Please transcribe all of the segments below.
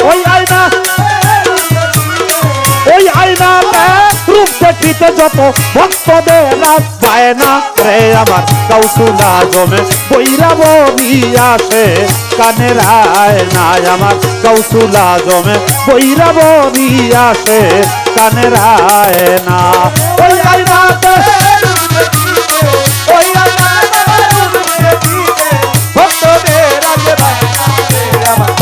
ওই আয়না রূপ দেখিতে যত ভক্তদের রাত পায় না রে আমার গাউসুল আজমে বৈরা বরিয়াসে কানের আয়না আমার গাউসুল আজমে বৈরা বরিয়াসে কানের আয়না ওই আয়নাতে ওই আয়নাতে ভক্তদের রাত পায় না রে আমার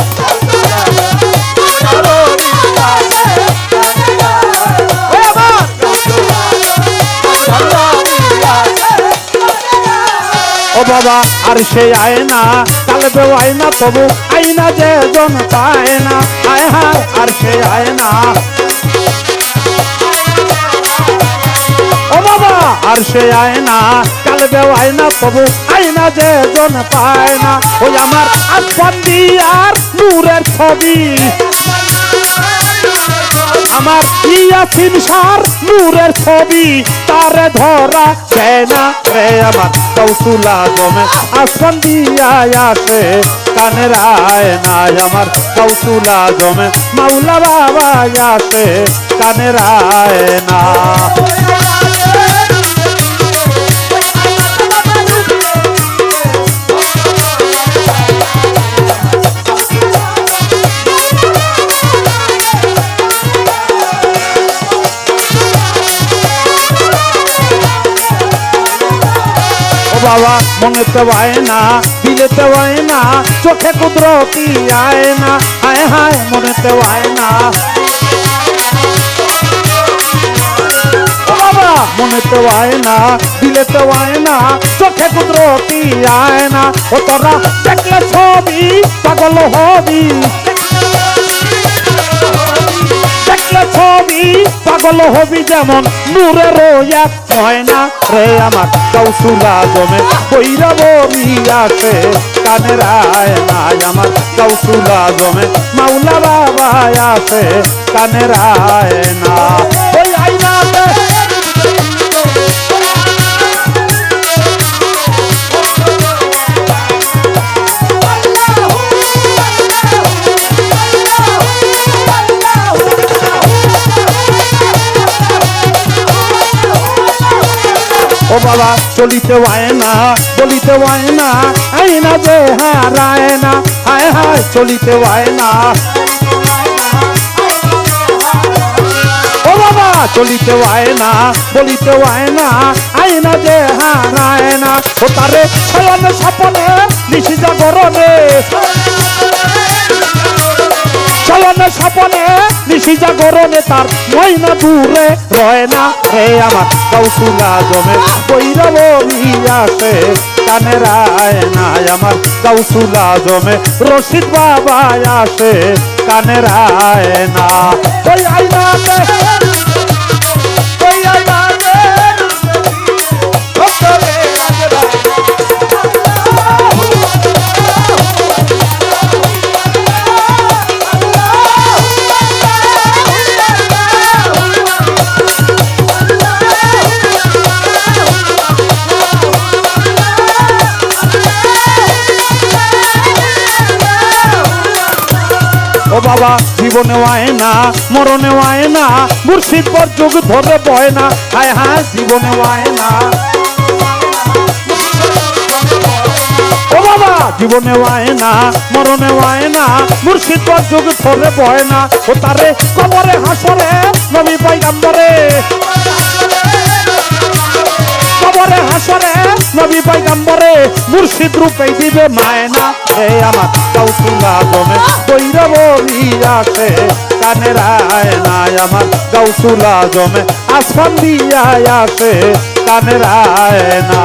বাবা আর সে আয়না কালবে আয়না তবু আয়না যে জন পায় না আয় হায় আর সে আয়না ও বাবা আর সে আয়না কালবে আয়না তবু আয়না যে জন পায় না ওই আমার আসফান্দি আর নূরের ছবি আমার ইয়াসিন সার নূরের ছবি তারে ধরা যায় না রে আমার গাউসুল আজমে আসফান্দি আসে কানের আয়না আমার গাউসুল আজমে মাওলা বাবা আসে কানের আয়না বাবা মনেতে আয় না দিলেতে আয় না চোখে কুদরতি আয় না হায় হায় মনেতে আয় না বাবা মনেতে আয় না দিলেতে আয় না চোখে কুদরতি আয় না ও তোরা দেখলে ছবি পাগল হবি দেখলে ছবি পাগল হবি যেমন নূরের এক ময়না রে আমার গাউসুল আজমে বৈরা বরিয়াসে কানের আয়না আমার গাউসুল আজমে মাওলা বাবা আসে কানের আয়না ওই আয়নাতে ও বাবা চলিতে আয় না বলিতে আয় না আয়না যে হারায় না হায় হায় চলিতে আয় না ও বাবা চলিতে আয় না বলিতে আয় না আয়না যে হারায় না ও তারে ছয়ন স্বপনে নিশি জাগরণে ছয়ন স্বপনে নিশি জাগরণে তার ময়না দূরে রয় না রে আমার গাউসুল আজমে বৈরা বরিয়াসে কানের আয়না আমার গাউসুল আজমে রশিদ বাবা আসে কানের আয়না ওই আয়নাতে ওই আয়নাতে ও বাবা জীবনে আয় না মরণে আয় না মুর্শিদ পর যুগ ধরে বয় না হায় হায় জীবনে আয় না ও বাবা জীবনে আয় না মরণে আয় না মুর্শিদ পর যুগ ধরে বয় না ও তারে কবরে হাসরে নবী পয়গম্বরে কবরে হাসরে নবী পয়গম্বরে মুর্শিদ রূপে দিবে মায়না হে আমার গাউসুল আজমে বৈরা বরিয়াসে কানের আয়না আমার গাউসুল আজমে আসফান্দি আসে কানের আয়না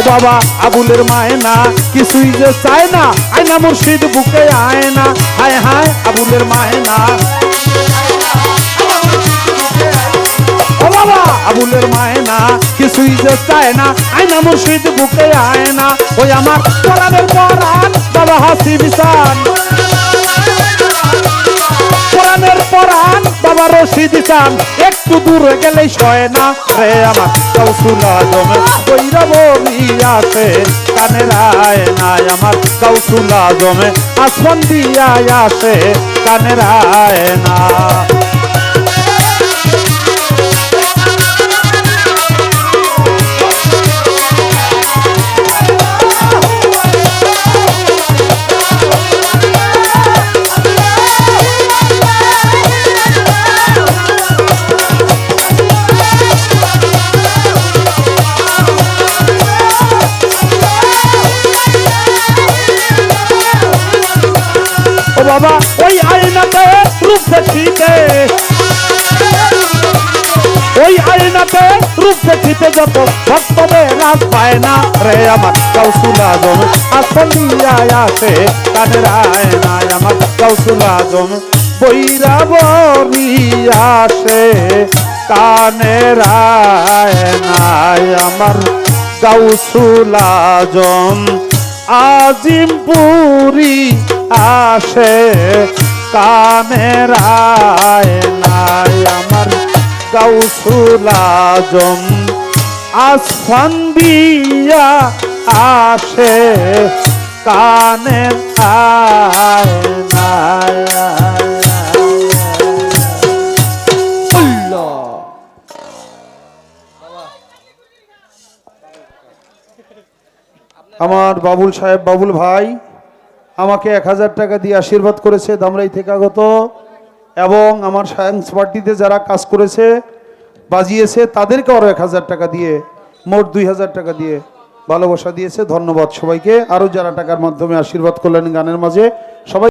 বাবা আবুলের মায়না কিছুই যে চায় না আয়না মুর্শিদ বুকে আয় না হায় হায় আবুলের মায়না ও বাবা আবুলের মায়না কিছুই যে চায় না আয়না মুর্শিদ বুকে আয় না ওই আমার পরাণের পরাণ বাবা নসিবি চান কোরআনের পরাণ বাবা রশিদি চান একটু দূরে গেলেই সয় না রে আমার গাউসুল আজম বৈরব আছে কানের আয়নায় আমার গাউসুল আজম আসমান দিয়া আসে কানের আয়না বাবা ওই আয়নাতে রূপ দেখিতে ওই আয়নাতে রূপ দেখিতে যত ভক্তদের রাত পায় না রে আমার গাউসুল আজম আসমান দিয়া আসে কানের আয়নায় আমার গাউসুল আজম বৈরাবরী আসে কানের আয়নায় আমার গাউসুল আজম আজিমপুরি আসে কানের আয়নায় আমার গাউসুল আজম আসমান দিয়া আসে কানের আয়নায় আমার বাবুল সাহেব বাবুল ভাই আমাকে 1000 টাকা দিয়ে আশীর্বাদ করেছে ধামরাই থেকে আগত এবং আমার সায়েন্স পার্টিতে যারা কাজ করেছে বাজিয়েছে তাদেরকে আরও 1000 টাকা দিয়ে মোট 2000 টাকা দিয়ে ভালোবাসা দিয়েছে। ধন্যবাদ সবাইকে। আরও যারা টাকার মাধ্যমে আশীর্বাদ করলেন গানের মাঝে সবাই